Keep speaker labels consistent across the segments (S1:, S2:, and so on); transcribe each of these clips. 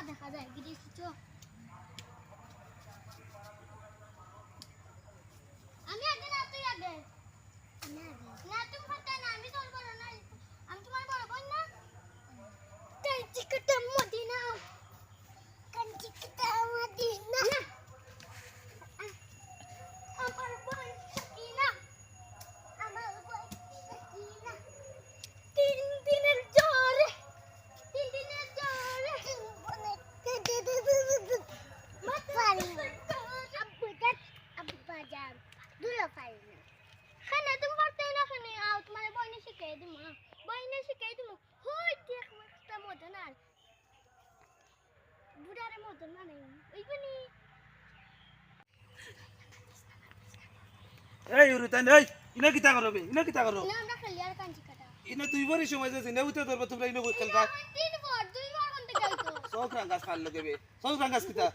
S1: দেখা যায় কি দেখছো আমি আগে না তুই আগে না তুমি পারতে না আমি তোর বড় না আমি তোমার বড় বোন না তাই চিকটা মদিনা কান চিকটা মদিনা আমার বোন সকিনা আমার বোন সকিনা তিন দিনের জ্বরে
S2: এই উরুতান এই ইনা কিতা করবে ইনা কিতা করো
S1: না আমরা খেলি আর কাঞ্চি কাটা
S2: ইনা দুই বারই সময় যাচ্ছে না উঠে ধরবে তোমরা ইনা খেলবা
S1: দুই বার কোন থেকে আইতো
S2: সব রাঙ্গাস খাল লগেবে সব রাঙ্গাস কিতা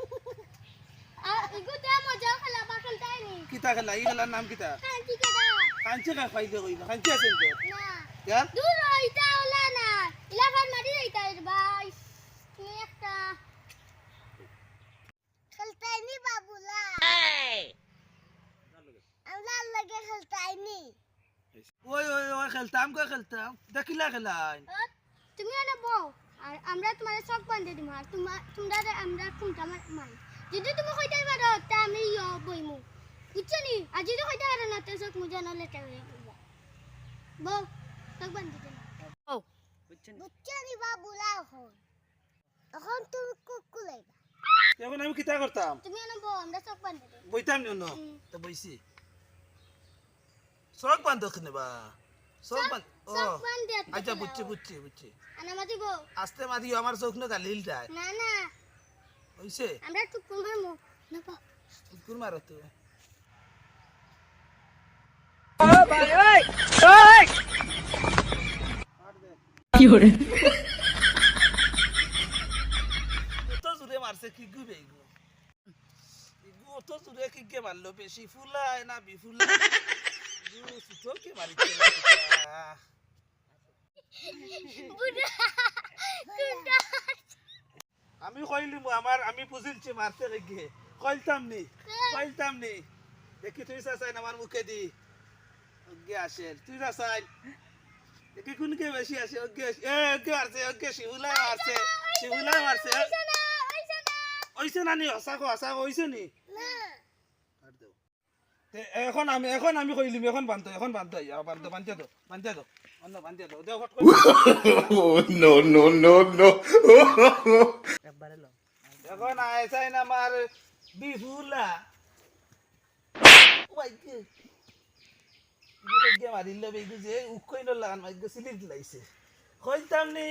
S1: ইগুতে মজা খেলা বা খেলতাই নি
S2: কিতা খেলা ই খেলার নাম কিতা
S1: কাঞ্চি কাটা
S2: কাঞ্চে কা খাইতে কইনা কাঞ্চে আছেন তো
S1: না
S2: ইয়া
S1: দূর হইতা ওলা না ইলাফার মাটি যাইতা ভাই তুমি একটা খেলতাই নি বাবুলা আমরা লাগে খেলতাই নি
S2: ওই ওই ওই খেলতাম কই খেলতাম দেখিলা খেলাই
S1: তুমি না বউ আর আমরা তোমার সব বান্ধে দিমু আর তোমরা আমরা কোনটা মারি যদি তুমি কইতাই পারো তা আমি বইমু বুঝছো নি আর যদি কইতাই পারো না তো সব মুজা না লেটা হয়ে যাবে বউ সব বান্ধে দিমু
S3: ও
S1: বুঝছো নি বাবুলা এখন তুমি কুকুলাইবা
S2: এখন আমি কিতা করতাম
S1: তুমি না বউ আমরা সব বান্ধে দিমু
S2: বইতাম ন তো বইছি সব বান্ধ কিনেবা সব বান্ধ ও
S1: সব বান্ধে
S2: আচ্ছা বুঝছি
S1: আনা মাদি বউ
S2: আস্তে মাদিও আমার চোখ না গালিল যায়
S1: না না
S2: হইছে
S1: আমরা টুকুর মারমু না বউ
S2: কুকুর মারো তো
S3: কি হরে
S2: কত জোরে মারছে কি গুবে এগু এগু অত জোরে কি কে মারলো বেশি ফুলায় না বিফুলা এগু সুতো কে মারিছে
S1: বুড়া কুটা
S2: আমি কইলিম আমি বুঝিলছি মারতে গে কইতাম নি দেখি তুই চাই আমার মুখে দি ওগে আসে তুই চাই দেখি কোন কে বেশি আসে ওগে ওগে শিহুলা মারছে ওইছে না নি হসা ওইছে নি
S1: না
S2: এখন আমি কইলিম এখন বান্ধ অন্য বান্ধে দাও দেও ফট
S3: no একবারে লো
S2: এখন আইসাই না আমার বিফুলা ওইকে ইগে মারিল বেগু যে উকইন লাগান মাইগে সিলিট লাইছে কইতাম নি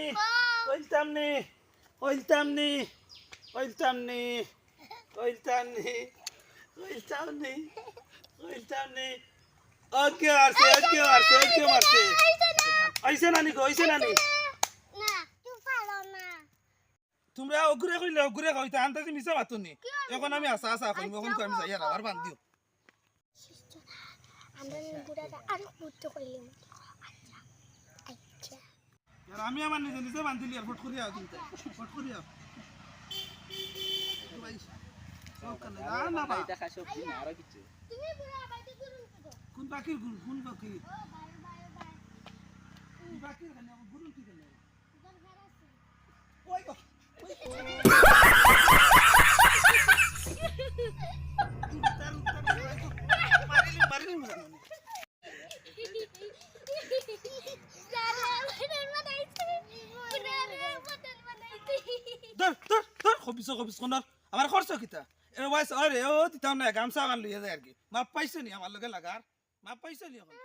S2: ওকে মারছে আইছে নানি
S1: না তুই পারো না
S2: তোমরা অগুরে কইতা আনতাছি মিছা মাতুনি এখন আমি আসা কইম এখন কইম যাই আর বান দিও
S1: আমরা বুড়াটা আর বুঝতে কইলাম আচ্ছা
S2: আর আমি আমার নিজে বান্ধিলি আর ফট করিয়া কিন্তু ভাই সব কানে না ভাই
S3: দেখা সব কি আর কিছু
S1: তুমি বুড়া বাইতে গুরুন তো
S2: কোন বাকির কোন বাকি
S1: ও বাই
S2: বাকির কানে গুরুন কি কানে
S1: তোর ঘর আছে
S2: ওই গো মারিলি ধর খবিস কোনার আমার খরচ কিতা এ ওয়াইস আরে ও দিতাম না গামছা গান লইয়া যায় আর কি মাপ পাইছো নি আমার লগে লাগার মাপ পাইছো নি এখন